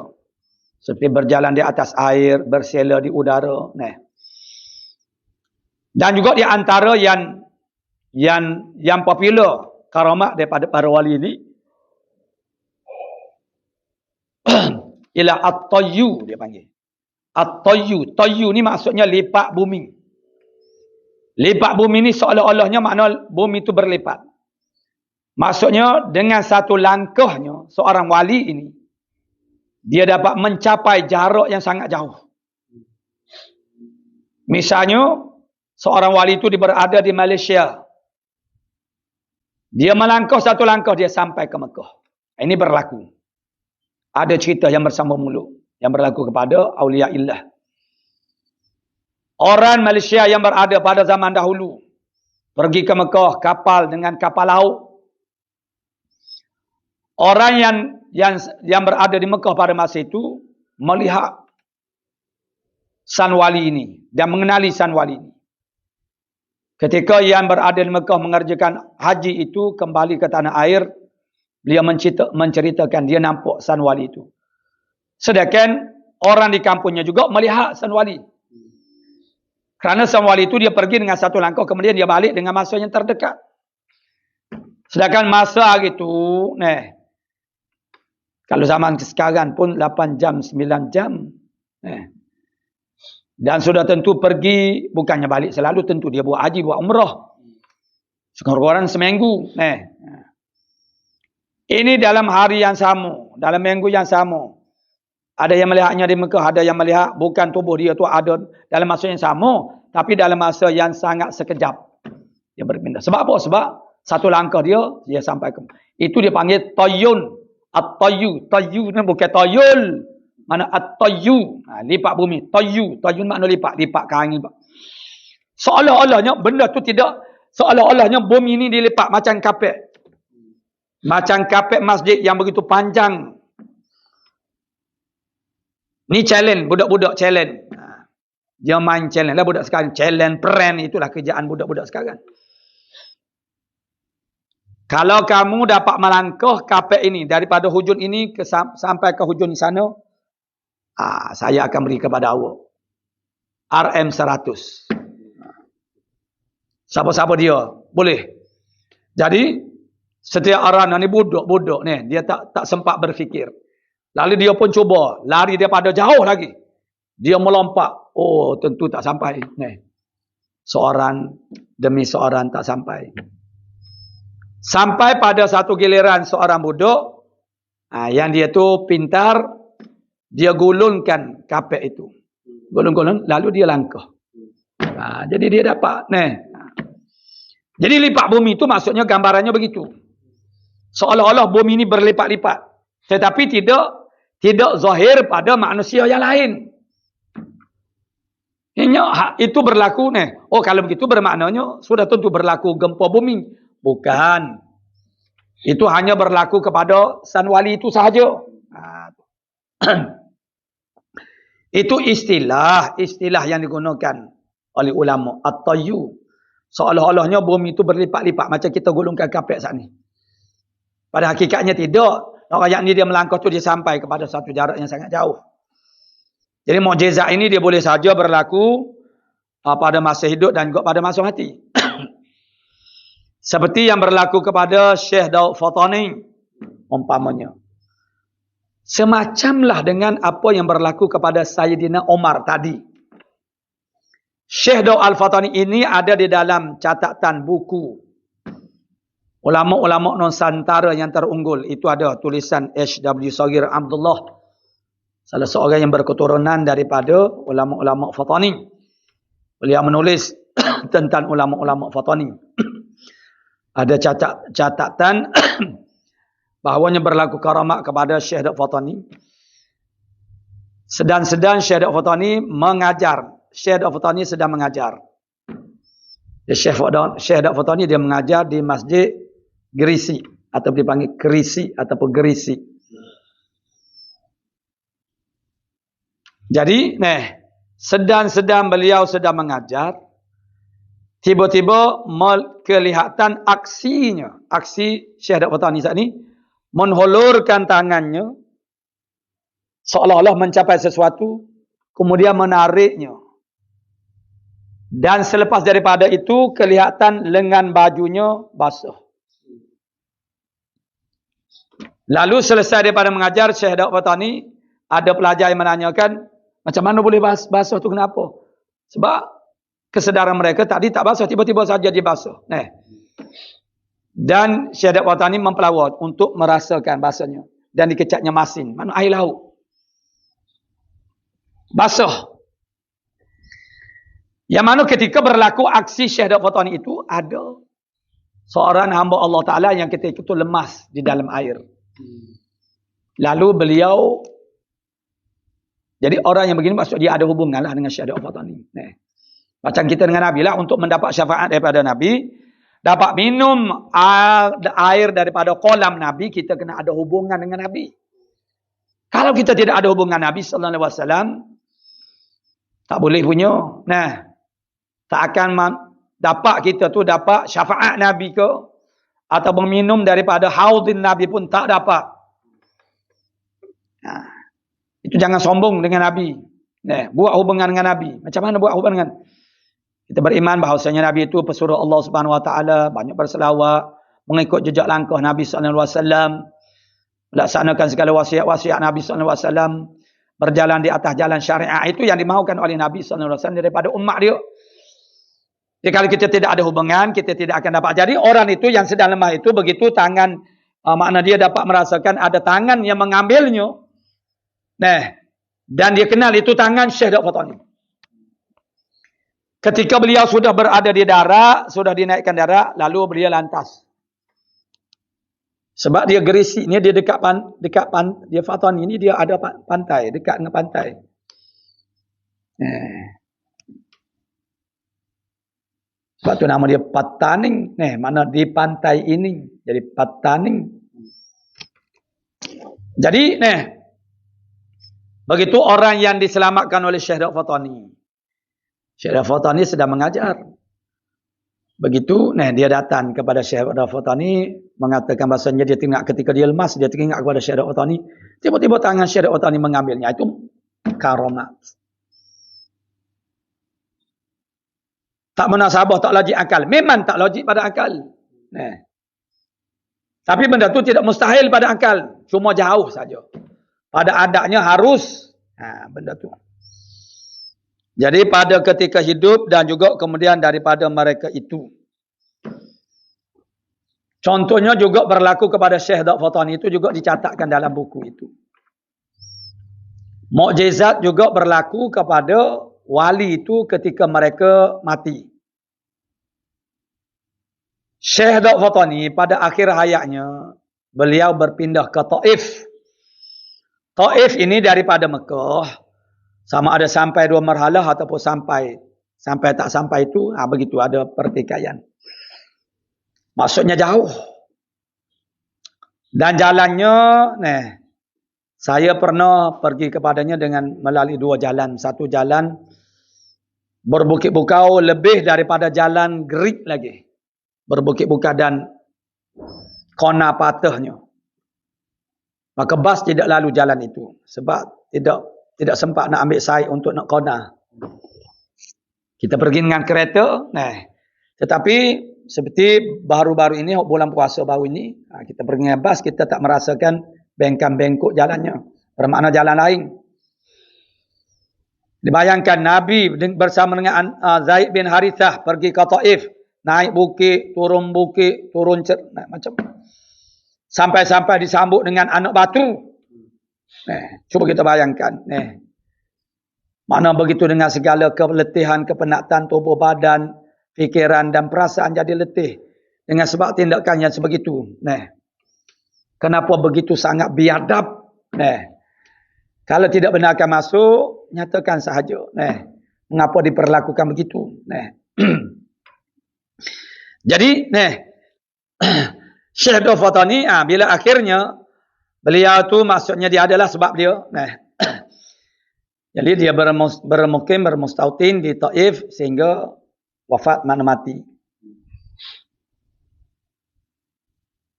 Seperti berjalan di atas air, bersela di udara. Dan juga di antara yang popular karamah daripada para wali ini ialah at-tayyu dia panggil. At-tayyu. Tayyu ni maksudnya lipat bumi. Lipat bumi ni seolah-olahnya makna bumi itu berlipat. Maksudnya dengan satu langkahnya seorang wali ini dia dapat mencapai jarak yang sangat jauh. Misalnya seorang wali itu berada di Malaysia. Dia melangkah satu langkah dia sampai ke Mekah. Ini berlaku. Ada cerita yang bersambung mulut yang berlaku kepada Aulia Illah. Orang Malaysia yang berada pada zaman dahulu pergi ke Mekah kapal dengan kapal laut. Orang yang berada di Mekah pada masa itu melihat San Wali ini dan mengenali San Wali ini. Ketika yang berada di Mekah mengerjakan haji itu kembali ke tanah air, beliau menceritakan dia nampak San Wali itu. Sedangkan orang di kampungnya juga melihat San Wali. Kerana San Wali itu dia pergi dengan satu langkah, kemudian dia balik dengan masa yang terdekat. Sedangkan masa itu, kalau zaman sekarang pun 8 jam, 9 jam. Dan sudah tentu pergi, bukannya balik selalu, tentu dia buat haji, buat umrah. Sekurang-kurang seminggu. Ini dalam hari yang sama, dalam minggu yang sama. Ada yang melihatnya di Mekah, ada yang melihat bukan tubuh dia tu ada dalam masa yang sama, tapi dalam masa yang sangat sekejap. Dia berpindah. Sebab apa? Sebab satu langkah dia sampai ke. Itu dia panggil tayyun. At-tayyu. Tayyu ni bukan tayyul. Mana at-tayyu. Lipat bumi. Tayyu. Tayyu makna lipat. Lipat ke angin. Seolah-olahnya benda tu tidak. Seolah-olahnya bumi ni dilipat macam kapet. Macam kapet masjid yang begitu panjang. Ni challenge. Budak-budak challenge. Dia main challenge lah budak sekarang. Challenge, prank. Itulah kerjaan budak-budak sekarang. Kalau kamu dapat melangkah kapek ini daripada hujung ini sampai ke hujung sana, saya akan beri kepada awak RM100. Siapa-siapa dia boleh. Jadi setiap orang ni budak-budak ni dia tak sempat berfikir. Lalu dia pun cuba lari daripada jauh lagi. Dia melompat. Oh, tentu tak sampai. Seorang demi seorang tak sampai. Sampai pada satu giliran seorang budak yang dia tu pintar, dia gulungkan kapek itu. Gulung-gulung, lalu dia langkah. Jadi dia dapat. Jadi lipat bumi itu maksudnya gambarannya begitu. Seolah-olah bumi ini berlipat-lipat. Tetapi tidak zahir pada manusia yang lain. Itu berlaku kalau begitu bermaknanya sudah tentu berlaku gempa bumi. Bukan. Itu hanya berlaku kepada San Wali itu sahaja. Itu istilah yang digunakan oleh ulama at-tayyu. Seolah-olahnya bumi itu berlipat-lipat macam kita gulungkan kapek saat ni. Pada hakikatnya tidak. Orang yang ni dia melangkah tu dia sampai kepada satu jarak yang sangat jauh. Jadi mukjizat ini dia boleh saja berlaku pada masa hidup dan juga pada masa mati. Seperti yang berlaku kepada Syekh Daud Fatani umpamanya. Semacamlah dengan apa yang berlaku kepada Sayyidina Umar tadi. Syekh Daud Al-Fatani ini ada di dalam catatan buku ulama-ulama Nusantara yang terunggul. Itu ada tulisan H.W. Saghir Abdullah, salah seorang yang berketurunan daripada ulama-ulama Fatani. Beliau menulis tentang ulama-ulama Fatani. Ada catatan bahawanya berlaku karamat kepada Syekh Daud Fatani. Sedang Syekh Daud Fatani mengajar. Syekh Daud Fatani sedang mengajar. Syekh Daud Fatani dia mengajar di Masjid Gerisi atau dipanggil Kerisi ataupun Gerisi. Jadi, sedang beliau sedang mengajar, tiba-tiba kelihatan aksi Syekh Daud Fatani saat ini menghulurkan tangannya seolah-olah mencapai sesuatu, kemudian menariknya. Dan selepas daripada itu kelihatan lengan bajunya basah. Lalu selesai daripada mengajar Syekh Daud Fatani, ada pelajar yang menanyakan, macam mana boleh basah tu kenapa? Sebab kesedaran mereka tadi tak basah, tiba-tiba saja dia basah. Dan Syekh Daud Fatani mempelawat untuk merasakan basahnya. Dan dikecatnya masin, mana air laut. Basah. Yang mana ketika berlaku aksi Syekh Daud Fatani itu, ada seorang hamba Allah Ta'ala yang ketika itu lemas di dalam air. Lalu beliau, jadi orang yang begini maksud dia ada hubungan lah dengan Syekh Daud Fatani. Macam kita dengan Nabi lah, untuk mendapat syafaat daripada Nabi, dapat minum air daripada kolam Nabi, kita kena ada hubungan dengan Nabi. Kalau kita tidak ada hubungan Nabi Sallallahu Alaihi Wasallam, tak boleh punya. Tak akan dapat kita tu dapat syafaat Nabi ke, atau minum daripada haudin Nabi pun tak dapat. Itu jangan sombong dengan Nabi. Buat hubungan dengan Nabi. Macam mana buat hubungan dengan? Kita beriman bahawasanya Nabi itu pesuruh Allah Subhanahu Wa Taala, banyak berselawat, mengikut jejak langkah Nabi Sallallahu Alaihi Wasallam, melaksanakan segala wasiat-wasiat Nabi Sallallahu Alaihi Wasallam, berjalan di atas jalan syariat. Itu yang dimaukan oleh Nabi Sallallahu Alaihi Wasallam daripada umat dia. Jadi kalau kita tidak ada hubungan, kita tidak akan dapat. Jadi orang itu yang sedang lemah itu, begitu tangan, makna dia dapat merasakan ada tangan yang mengambilnya. Dan dia kenal itu tangan Syekh Daud Fatani. Ketika beliau sudah berada di darat, sudah dinaikkan darat, lalu beliau lantas. Sebab dia Gerisi, dia dekat dia Fatani ini dia ada pantai, dekat dengan pantai. Sebab tu nama dia Pataning. Mana di pantai ini. Jadi Pataning. Jadi, begitu orang yang diselamatkan oleh Syekh Daud Fatani. Syekh Daud Fatani sedang mengajar. Begitu, dia datang kepada Syekh Daud Fatani, mengatakan bahasanya dia teringat ketika dia lemas, dia teringat kepada Syekh Daud Fatani. Tiba-tiba tangan Syekh Daud Fatani mengambilnya. Itu karamat. Tak munasabah, tak logik akal. Memang tak logik pada akal. Tapi benda tu tidak mustahil pada akal. Cuma jauh saja. Pada adanya harus. Benda tu. Jadi pada ketika hidup dan juga kemudian daripada mereka itu. Contohnya juga berlaku kepada Syekh Daud Fatani, itu juga dicatatkan dalam buku itu. Mukjizat juga berlaku kepada wali itu ketika mereka mati. Syekh Daud Fatani pada akhir hayatnya, beliau berpindah ke Taif. Taif ini daripada Mekah, sama ada sampai 2 marhalah ataupun sampai tak sampai itu, begitu ada pertikaian. Maksudnya jauh. Dan jalannya, saya pernah pergi kepadanya dengan melalui 2 jalan. Satu jalan berbukit-bukau lebih daripada jalan Gerik lagi. Berbukit-bukau dan kona patahnya. Maka bas tidak lalu jalan itu. Sebab tidak sempat nak ambil saik untuk nak kona. Kita pergi dengan kereta. Tetapi seperti baru-baru ini, bulan puasa baru ini, kita pergi dengan bas, kita tak merasakan bengkak-bengkok jalannya. Bermakna jalan lain. Dibayangkan Nabi bersama dengan Zaid bin Harithah pergi ke Taif. Naik bukit, turun macam. Sampai-sampai disambut dengan anak batu. Cuba kita bayangkan. Mana begitu dengan segala keletihan, kepenatan tubuh badan, fikiran dan perasaan jadi letih. Dengan sebab tindakan yang sebegitu. Kenapa begitu sangat biadab? Kalau tidak benarkan masuk, nyatakan sahaja. Mengapa diperlakukan begitu? Jadi, Syekh Daud Fatani, bila akhirnya beliau tu maksudnya dia adalah sebab dia. Jadi dia bermustautin di Taif sehingga wafat, mana mati.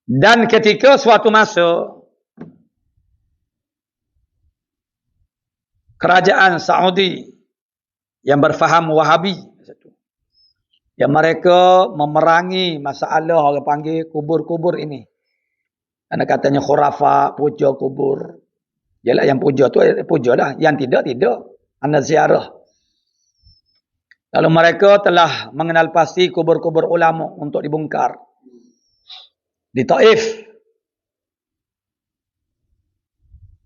Dan ketika suatu masa kerajaan Saudi yang berfaham Wahabi, yang mereka memerangi masalah orang panggil kubur-kubur ini. Karena katanya khurafat, puja kubur. Yalah yang puja tu puja lah, yang tidak. Anda ziarah. Lalu mereka telah mengenal pasti kubur-kubur ulama untuk dibongkar di Taif.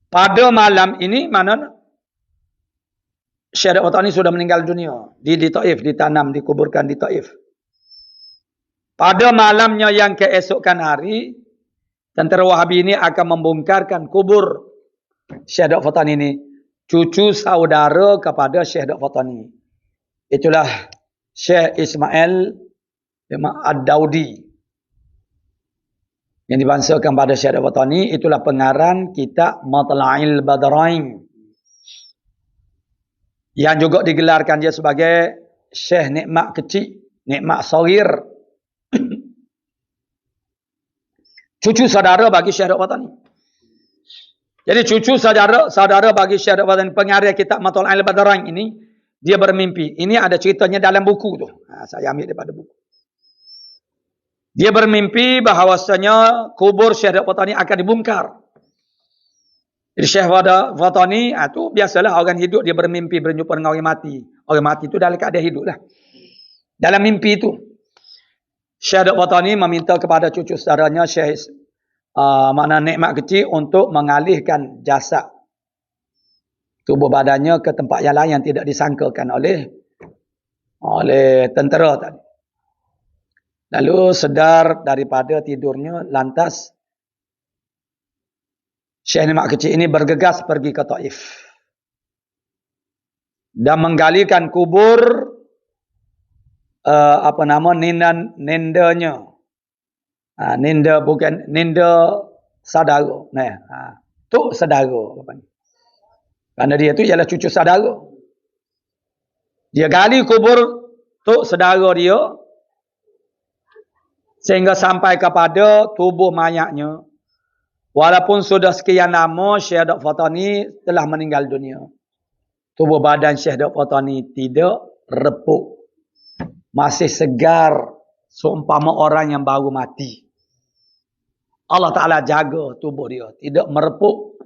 Pada malam ini mana Syekh Daud Fatani sudah meninggal dunia di Taif, ditanam, dikuburkan di Taif. Pada malamnya yang keesokan hari, tentera Wahabi ini akan membongkarkan kubur Syekh Daud Fatani ini, cucu saudara kepada Syekh Daud Fatani. Itulah Syekh Ismail Ad-Daudi yang dibangsakan pada Syekh Daud Fatani. Itulah pengarang kitab Matla'il Badrain, yang juga digelarkan dia sebagai Syekh Nikmat Kecil, Nikmat Saghir. Cucu saudara bagi Syekh Daud Fatani. Jadi cucu saudara bagi Syekh Daud Fatani, pengarang kitab Matla'il Badrain ini, dia bermimpi. Ini ada ceritanya dalam buku tu. Saya ambil daripada buku. Dia bermimpi bahawasanya kubur Syekh Daud Fatani akan dibongkar. Jadi Syekh Fatani itu biasalah orang hidup dia bermimpi berjumpa dengan orang mati. Orang mati itu dalam keadaan hidup lah. Dalam mimpi itu Syekh Daud Fatani meminta kepada cucu saudaranya Syekh Nikmat Kecil untuk mengalihkan jasad tubuh badannya ke tempat yang lain yang tidak disangkakan oleh tentera tadi. Lalu sedar daripada tidurnya, lantas Syekh Nikmat Kecil ini bergegas pergi ke Taif dan menggalikan kubur nindanya. Ninda bukan ninda saudara. Tok saudara. Kerana dia tu ialah cucu saudara. Dia gali kubur tok saudara dia sehingga sampai kepada tubuh mayatnya. Walaupun sudah sekian lama Syekh Daud Fatani telah meninggal dunia, tubuh badan Syekh Daud Fatani tidak repuk. Masih segar seumpama orang yang baru mati. Allah Ta'ala jaga tubuh dia, tidak merepuk,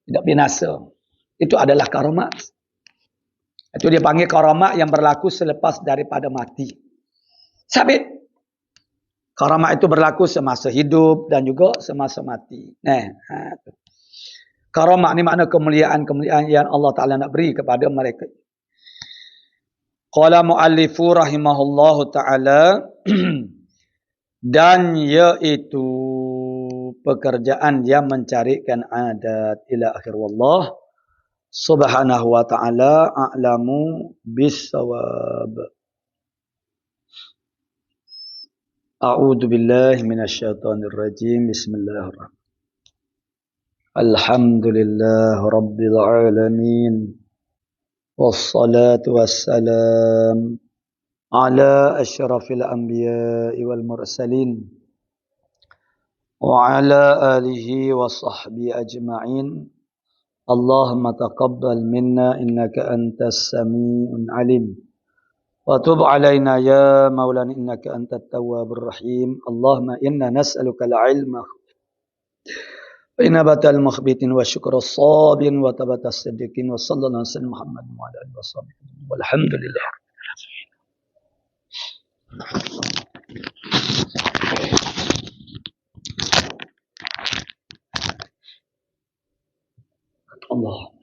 tidak binasa. Itu adalah karamat. Itu dia panggil karamat yang berlaku selepas daripada mati. Sabit. Karamat itu berlaku semasa hidup dan juga semasa mati. Karamat ni makna kemuliaan-kemuliaan yang Allah Ta'ala nak beri kepada mereka. Qala mu'allifu rahimahullahu ta'ala dan iaitu pekerjaan yang mencarikan adat ila akhir wallah subhanahu wa ta'ala a'lamu bis-sawab. A'udzu billahi minasyaitonir rajim. Bismillahirrahmanirrahim. Alhamdulillahi rabbil alamin. Wassalatu wassalam ala asyrafil anbiya'i wal mursalin wa ala alihi wa sahbihi ajma'in. Allahumma taqabbal minna innaka antas sami'un alim. Wa tub alaina ya maulana innaka antat tawwabur rahim. Allahumma inna nas'aluka al-ilma wa inabatal mukhbitin wa syukra as-sabirin wa tabatas siddiqin wa sallallahu alaihi wasallam Muhammad wa ala alihi wasallam. Walhamdulillah. Allah